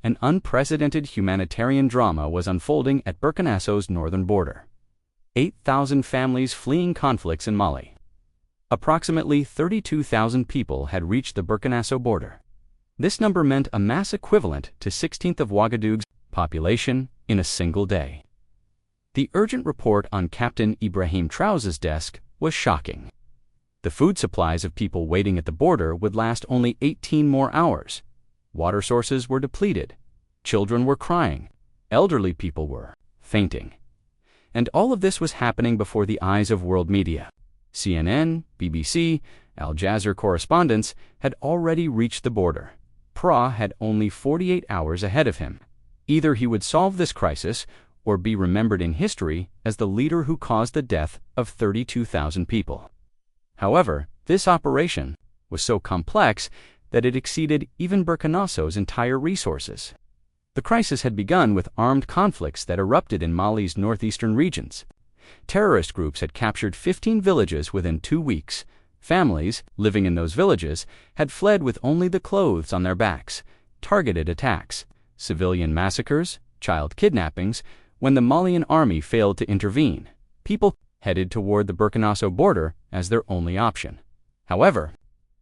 an unprecedented humanitarian drama was unfolding at Burkina Faso's northern border. 8,000 families fleeing conflicts in Mali. Approximately 32,000 people had reached the Burkina Faso border. This number meant a mass equivalent to 16th of Ouagadougou's population in a single day. The urgent report on Captain Ibrahim Traoré's desk was shocking. The food supplies of people waiting at the border would last only 18 more hours. Water sources were depleted. Children were crying. Elderly people were fainting. And all of this was happening before the eyes of world media. CNN, BBC, Al Jazeera correspondents had already reached the border. Traoré had only 48 hours ahead of him. Either he would solve this crisis or be remembered in history as the leader who caused the death of 32,000 people. However, this operation was so complex that it exceeded even Burkina Faso's entire resources. The crisis had begun with armed conflicts that erupted in Mali's northeastern regions. Terrorist groups had captured 15 villages within 2 weeks. Families living in those villages had fled with only the clothes on their backs. Targeted attacks, civilian massacres, child kidnappings. When the Malian army failed to intervene, people headed toward the Burkina Faso border as their only option. However,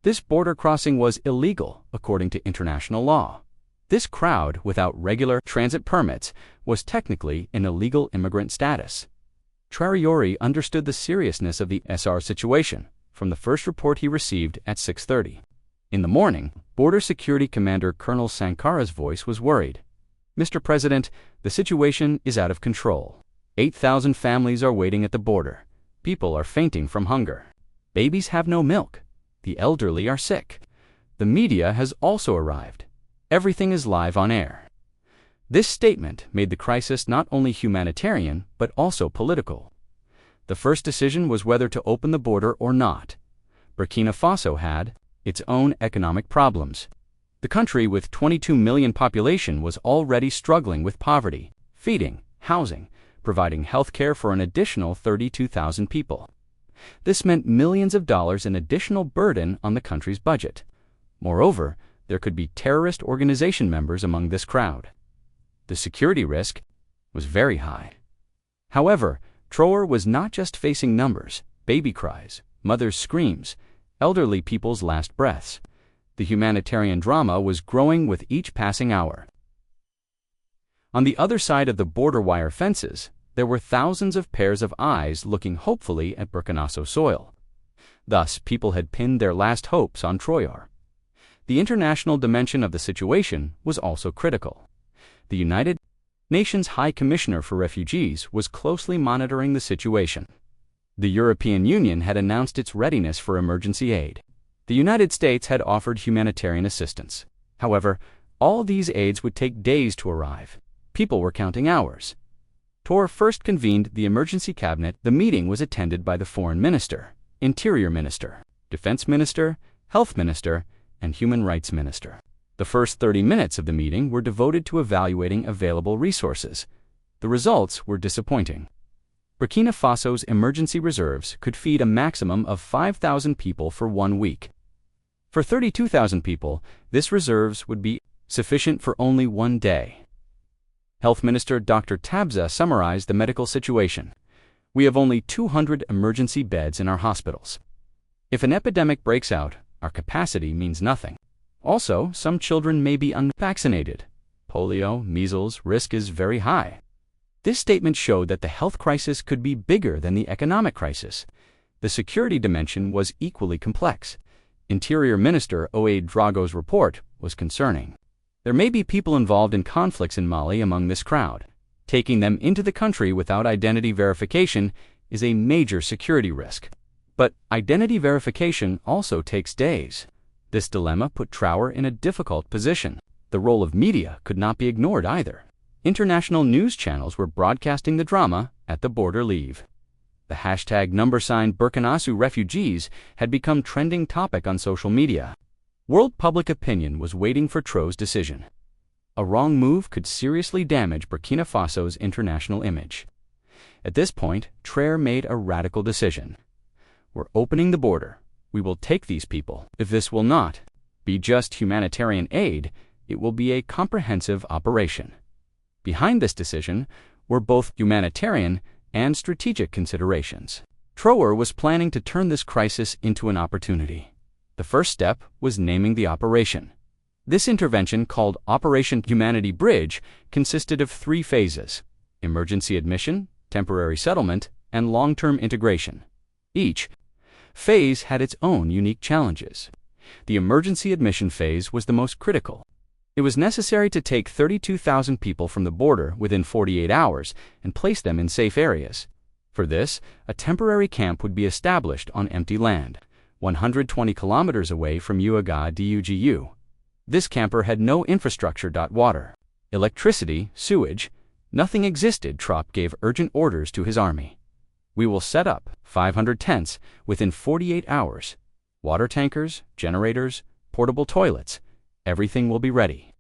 this border crossing was illegal according to international law. This crowd, without regular transit permits, was technically in illegal immigrant status. Traoré understood the seriousness of the SR situation from the first report he received at 6:30. In the morning, Border Security Commander Colonel Sankara's voice was worried. "Mr. President, the situation is out of control. 8,000 families are waiting at the border. People are fainting from hunger. Babies have no milk. The elderly are sick. The media has also arrived. Everything is live on air." This statement made the crisis not only humanitarian but also political. The first decision was whether to open the border or not. Burkina Faso had its own economic problems. The country with 22 million population was already struggling with poverty, feeding, housing, providing health care for an additional 32,000 people. This meant millions of dollars in additional burden on the country's budget. Moreover, there could be terrorist organization members among this crowd. The security risk was very high. However, Traoré was not just facing numbers, baby cries, mothers' screams, elderly people's last breaths. The humanitarian drama was growing with each passing hour. On the other side of the border wire fences, there were thousands of pairs of eyes looking hopefully at Burkina Faso soil. Thus, people had pinned their last hopes on Traoré. The international dimension of the situation was also critical. The United Nations High Commissioner for Refugees was closely monitoring the situation. The European Union had announced its readiness for emergency aid. The United States had offered humanitarian assistance. However, all these aids would take days to arrive. People were counting hours. Traoré first convened the emergency cabinet. The meeting was attended by the Foreign Minister, Interior Minister, Defense Minister, Health Minister, and Human Rights Minister. The first 30 minutes of the meeting were devoted to evaluating available resources. The results were disappointing. Burkina Faso's emergency reserves could feed a maximum of 5,000 people for 1 week. For 32,000 people, this reserves would be sufficient for only 1 day. Health Minister Dr. Tabza summarized the medical situation. "We have only 200 emergency beds in our hospitals. If an epidemic breaks out, our capacity means nothing. Also, some children may be unvaccinated. Polio, measles, risk is very high." This statement showed that the health crisis could be bigger than the economic crisis. The security dimension was equally complex. Interior Minister Oued Drago's report was concerning. There may be people involved in conflicts in Mali among this crowd. Taking them into the country without identity verification is a major security risk. But identity verification also takes days. This dilemma put Traoré in a difficult position. The role of media could not be ignored either. International news channels were broadcasting the drama at the border leave. The hashtag #BurkinaFaso refugees had become trending topic on social media. World public opinion was waiting for Traoré's decision. A wrong move could seriously damage Burkina Faso's international image. At this point, Traoré made a radical decision. "We're opening the border. We will take these people. If this will not be just humanitarian aid, It will be a comprehensive operation. Behind this decision were both humanitarian and strategic considerations. Traoré was planning to turn this crisis into an opportunity. The first step was naming the operation. This intervention, called Operation Humanity Bridge, consisted of 3 phases: emergency admission, temporary settlement, and long-term integration. Each phase had its own unique challenges. The emergency admission phase was the most critical. It was necessary to take 32,000 people from the border within 48 hours and place them in safe areas. For this, a temporary camp would be established on empty land, 120 kilometers away from Ouagadougou. This camper had no infrastructure. Water, electricity, sewage, nothing existed. Traoré gave urgent orders to his army. We will set up 500 tents within 48 hours. Water tankers, generators, portable toilets, everything will be ready.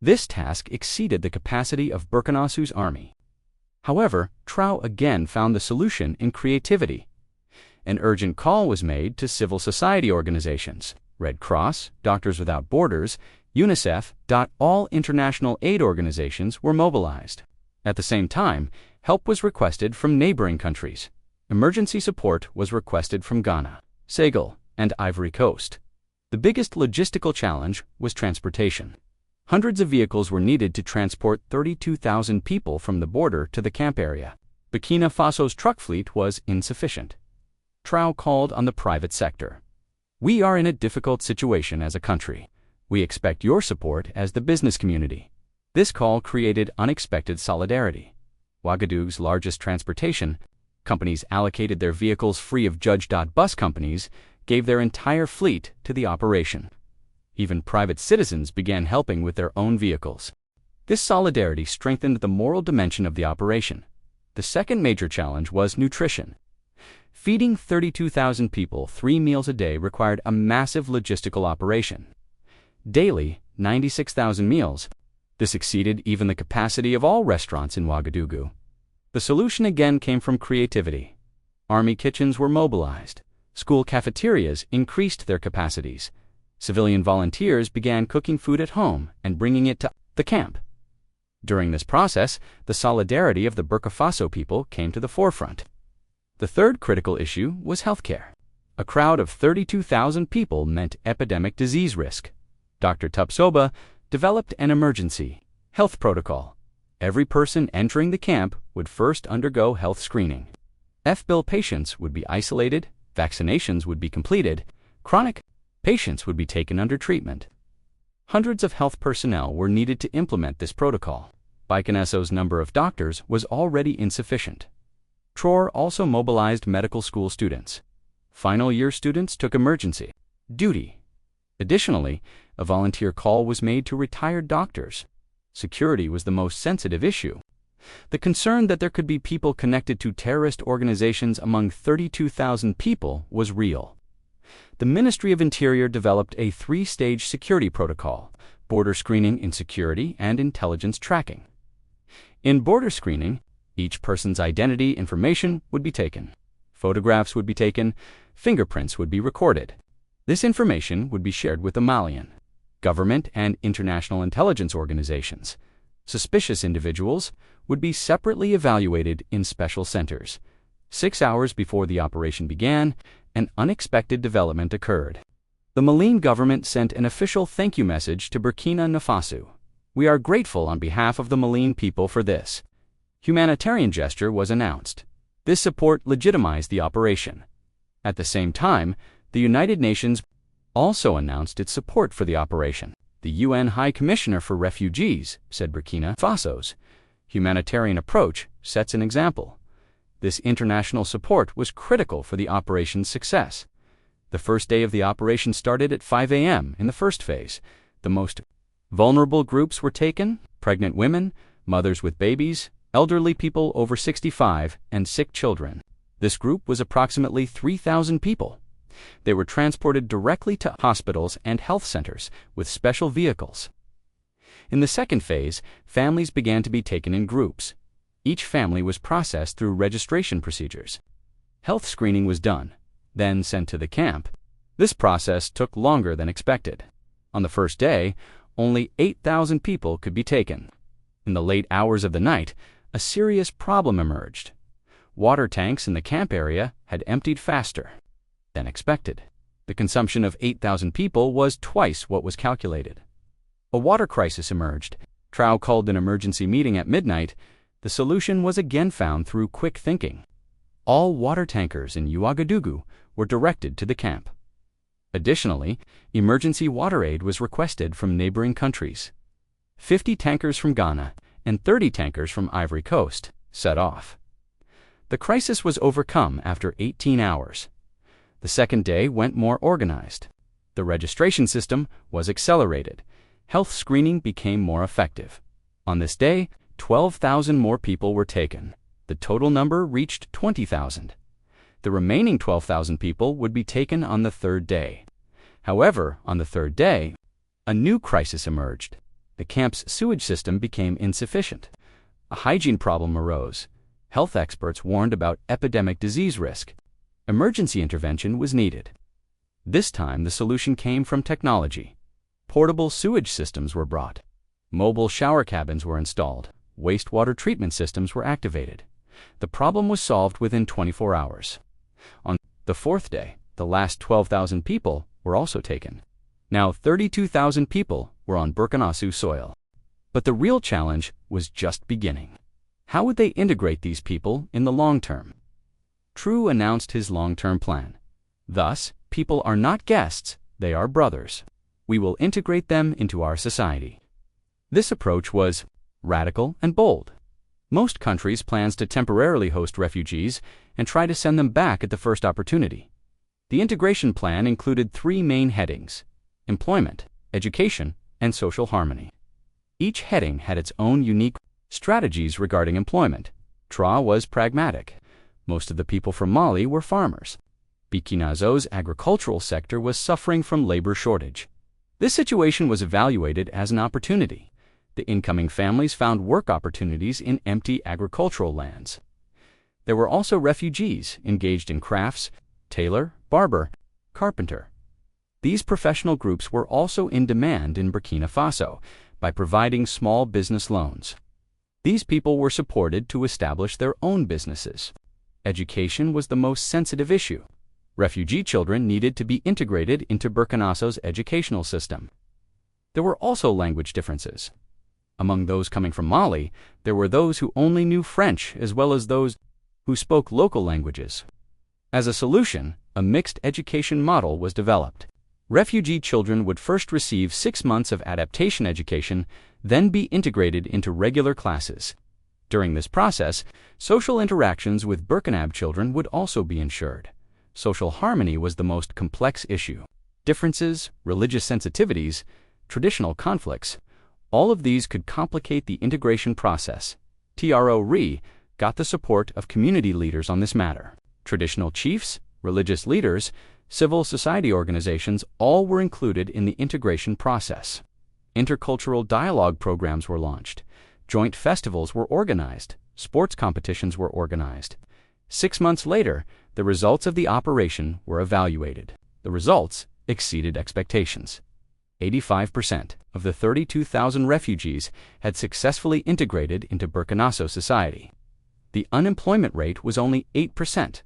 This task exceeded the capacity of Burkina Faso's army. However, Traoré again found the solution in creativity. An urgent call was made to civil society organizations, Red Cross, Doctors Without Borders, UNICEF. All international aid organizations were mobilized. At the same time, help was requested from neighboring countries. Emergency support was requested from Ghana, Senegal, and Ivory Coast. The biggest logistical challenge was transportation. Hundreds of vehicles were needed to transport 32,000 people from the border to the camp area. Burkina Faso's truck fleet was insufficient. Traoré called on the private sector. We are in a difficult situation as a country. We expect your support as the business community. This call created unexpected solidarity. Ouagadougou's largest transportation companies allocated their vehicles free of charge. Bus companies gave their entire fleet to the operation. Even private citizens began helping with their own vehicles. This solidarity strengthened the moral dimension of the operation. The second major challenge was nutrition. Feeding 32,000 people 3 meals a day required a massive logistical operation. Daily, 96,000 meals. This exceeded even the capacity of all restaurants in Ouagadougou. The solution again came from creativity. Army kitchens were mobilized. School cafeterias increased their capacities. Civilian volunteers began cooking food at home and bringing it to the camp. During this process, the solidarity of the Burkina Faso people came to the forefront. The third critical issue was healthcare. A crowd of 32,000 people meant epidemic disease risk. Dr. Tupsoba developed an emergency health protocol. Every person entering the camp would first undergo health screening. FBIL patients would be isolated, vaccinations would be completed, chronic patients would be taken under treatment. Hundreds of health personnel were needed to implement this protocol. BurkinaFaso's number of doctors was already insufficient. Traoré also mobilized medical school students. Final year students took emergency duty. Additionally, a volunteer call was made to retired doctors. Security was the most sensitive issue. The concern that there could be people connected to terrorist organizations among 32,000 people was real. The Ministry of Interior developed a 3-stage security protocol: border screening, insecurity, and intelligence tracking. In border screening, each person's identity information would be taken. Photographs would be taken, fingerprints would be recorded. This information would be shared with the Malian government and international intelligence organizations. Suspicious individuals would be separately evaluated in special centers. 6 hours before the operation began, an unexpected development occurred. The Malian government sent an official thank you message to Burkina Faso. We are grateful on behalf of the Malian people for this humanitarian gesture was announced. This support legitimized the operation. At the same time, the United Nations also announced its support for the operation. The UN High Commissioner for Refugees said Burkina Faso's humanitarian approach sets an example. This international support was critical for the operation's success. The first day of the operation started at 5 a.m. in the first phase. The most vulnerable groups were taken: pregnant women, mothers with babies, elderly people over 65, and sick children. This group was approximately 3,000 people. They were transported directly to hospitals and health centers with special vehicles. In the second phase, families began to be taken in groups. Each family was processed through registration procedures. Health screening was done, then sent to the camp. This process took longer than expected. On the first day, only 8,000 people could be taken. In the late hours of the night, a serious problem emerged. Water tanks in the camp area had emptied faster than expected. The consumption of 8,000 people was twice what was calculated. A water crisis emerged. Traoré called an emergency meeting at midnight. The solution was again found through quick thinking. All water tankers in Ouagadougou were directed to the camp. Additionally, emergency water aid was requested from neighboring countries. 50 tankers from Ghana and 30 tankers from Ivory Coast set off. The crisis was overcome after 18 hours. The second day went more organized. The registration system was accelerated. Health screening became more effective. On this day, 12,000 more people were taken. The total number reached 20,000. The remaining 12,000 people would be taken on the third day. However, on the third day, a new crisis emerged. The camp's sewage system became insufficient. A hygiene problem arose. Health experts warned about epidemic disease risk. Emergency intervention was needed. This time, the solution came from technology. Portable sewage systems were brought. Mobile shower cabins were installed. Wastewater treatment systems were activated. The problem was solved within 24 hours. On the fourth day, the last 12,000 people were also taken. Now 32,000 people were on BurkinaFaso soil. But the real challenge was just beginning. How would they integrate these people in the long term? Traoré announced his long-term plan. Thus, people are not guests, they are brothers. We will integrate them into our society. This approach was radical and bold. Most countries plans to temporarily host refugees and try to send them back at the first opportunity. The integration plan included 3 main headings: employment, education, and social harmony. Each heading had its own unique strategies regarding employment. Traoré was pragmatic. Most of the people from Mali were farmers. Burkina Faso's agricultural sector was suffering from labor shortage. This situation was evaluated as an opportunity. The incoming families found work opportunities in empty agricultural lands. There were also refugees engaged in crafts: tailor, barber, carpenter. These professional groups were also in demand in Burkina Faso by providing small business loans. These people were supported to establish their own businesses. Education was the most sensitive issue. Refugee children needed to be integrated into Burkina Faso's educational system. There were also language differences. Among those coming from Mali, there were those who only knew French as well as those who spoke local languages. As a solution, a mixed education model was developed. Refugee children would first receive 6 months of adaptation education, then be integrated into regular classes. During this process, social interactions with Burkinab children would also be ensured. Social harmony was the most complex issue. Differences, religious sensitivities, traditional conflicts, all of these could complicate the integration process. Traoré got the support of community leaders on this matter. Traditional chiefs, religious leaders, civil society organizations all were included in the integration process. Intercultural dialogue programs were launched. Joint festivals were organized. Sports competitions were organized. 6 months later, the results of the operation were evaluated. The results exceeded expectations. 85% of the 32,000 refugees had successfully integrated into Burkina Faso society. The unemployment rate was only 8%.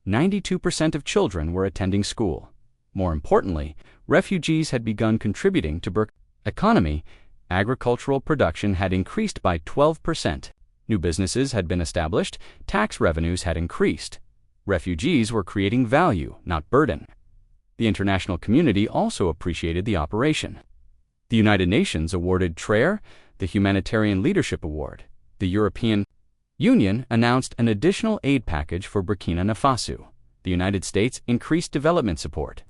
92% of children were attending school. More importantly, refugees had begun contributing to Burkina's economy. Agricultural production had increased by 12%. New businesses had been established. Tax revenues had increased. Refugees were creating value, not burden. The international community also appreciated the operation. The United Nations awarded Traoré the Humanitarian Leadership Award. The European Union announced an additional aid package for Burkina Faso. The United States increased development support.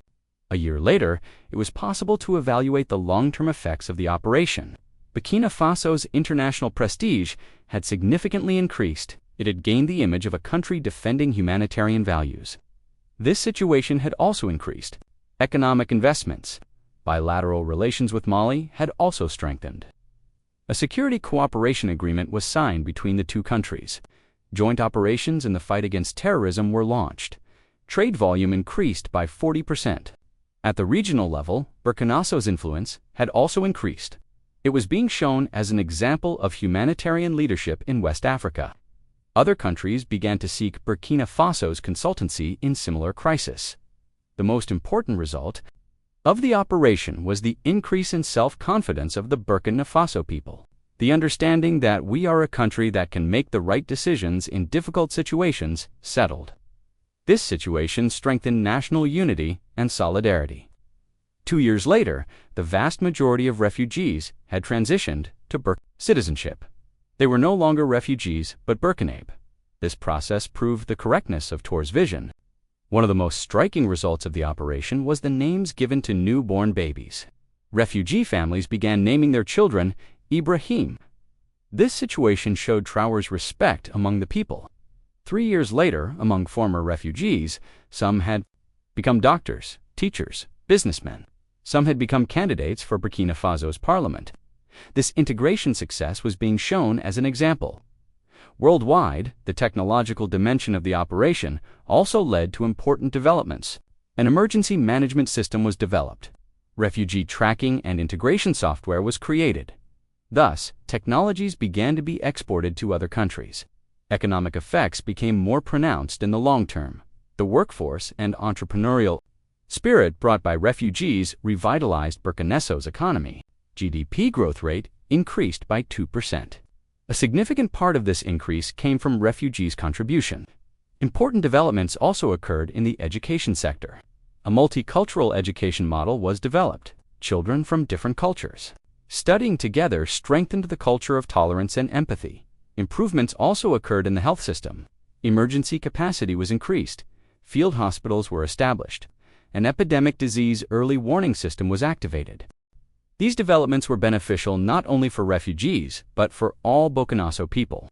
A year later, it was possible to evaluate the long-term effects of the operation. Burkina Faso's international prestige had significantly increased. It had gained the image of a country defending humanitarian values. This situation had also increased. Economic investments. Bilateral relations with Mali had also strengthened. A security cooperation agreement was signed between the two countries. Joint operations in the fight against terrorism were launched. Trade volume increased by 40%. At the regional level, Burkina Faso's influence had also increased. It was being shown as an example of humanitarian leadership in West Africa. Other countries began to seek Burkina Faso's consultancy in similar crisis. The most important result of the operation was the increase in self-confidence of the Burkina Faso people. The understanding that we are a country that can make the right decisions in difficult situations settled. This situation strengthened national unity and solidarity. 2 years later, the vast majority of refugees had transitioned to citizenship. They were no longer refugees but Burkinabe. This process proved the correctness of Traoré's vision. One of the most striking results of the operation was the names given to newborn babies. Refugee families began naming their children Ibrahim. This situation showed Traoré's respect among the people. 3 years later, among former refugees, some had become doctors, teachers, businessmen. Some had become candidates for Burkina Faso's parliament. This integration success was being shown as an example. Worldwide, the technological dimension of the operation also led to important developments. An emergency management system was developed. Refugee tracking and integration software was created. Thus, technologies began to be exported to other countries. Economic effects became more pronounced in the long term. The workforce and entrepreneurial spirit brought by refugees revitalized Burkinafaso's economy. GDP growth rate increased by 2%. A significant part of this increase came from refugees' contribution. Important developments also occurred in the education sector. A multicultural education model was developed. Children from different cultures studying together strengthened the culture of tolerance and empathy. Improvements also occurred in the health system. Emergency capacity was increased. Field hospitals were established. An epidemic disease early warning system was activated. These developments were beneficial not only for refugees, but for all Burkinafaso people.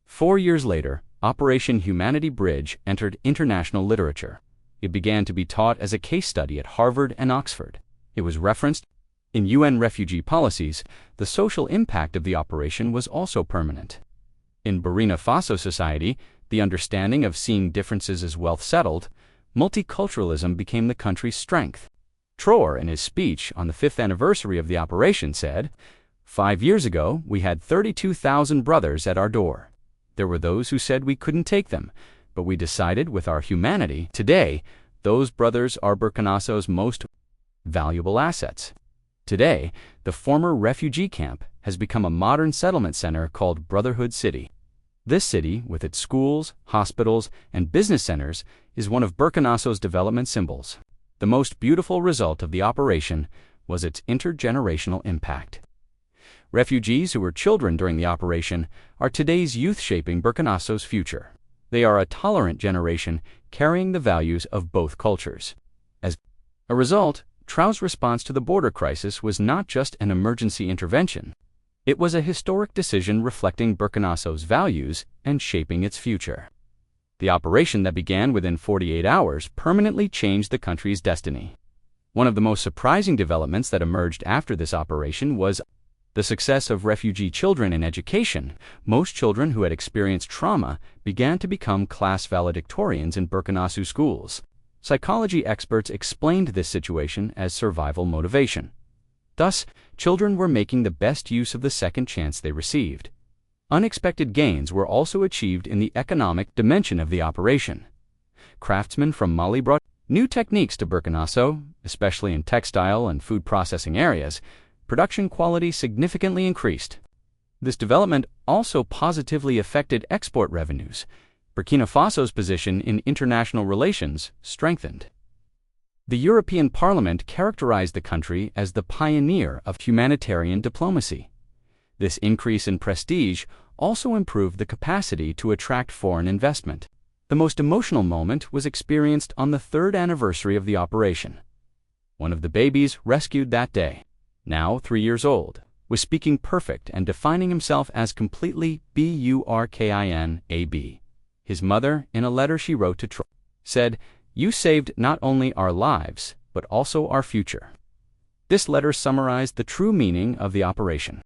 4 years later, Operation Humanity Bridge entered international literature. It began to be taught as a case study at Harvard and Oxford. It was referenced in UN refugee policies. The social impact of the operation was also permanent. In Burkina Faso society, the understanding of seeing differences as wealth settled, multiculturalism became the country's strength. Traoré, in his speech on the 5th anniversary of the operation, said, "5 years ago, we had 32,000 brothers at our door. There were those who said we couldn't take them, but we decided with our humanity. Today, those brothers are Burkinafaso's most valuable assets." Today, the former refugee camp has become a modern settlement center called Brotherhood City. This city, with its schools, hospitals, and business centers, is one of Burkinafaso's development symbols. The most beautiful result of the operation was its intergenerational impact. Refugees who were children during the operation are today's youth shaping Burkinafaso's future. They are a tolerant generation carrying the values of both cultures. As a result, Traoré's response to the border crisis was not just an emergency intervention. It was a historic decision reflecting Burkinafaso's values and shaping its future. The operation that began within 48 hours permanently changed the country's destiny. One of the most surprising developments that emerged after this operation was the success of refugee children in education. Most children who had experienced trauma began to become class valedictorians in Burkinafaso schools. Psychology experts explained this situation as survival motivation. Thus, children were making the best use of the second chance they received. Unexpected gains were also achieved in the economic dimension of the operation. Craftsmen from Mali brought new techniques to Burkinafaso, especially in textile and food processing areas. Production quality significantly increased. This development also positively affected export revenues. Burkina Faso's position in international relations strengthened. The European Parliament characterized the country as the pioneer of humanitarian diplomacy. This increase in prestige also improved the capacity to attract foreign investment. The most emotional moment was experienced on the 3rd anniversary of the operation. One of the babies rescued that day, now 3 years old, was speaking perfect and defining himself as completely Burkinab. His mother, in a letter she wrote to Traoré, said, "You saved not only our lives, but also our future." This letter summarized the true meaning of the operation.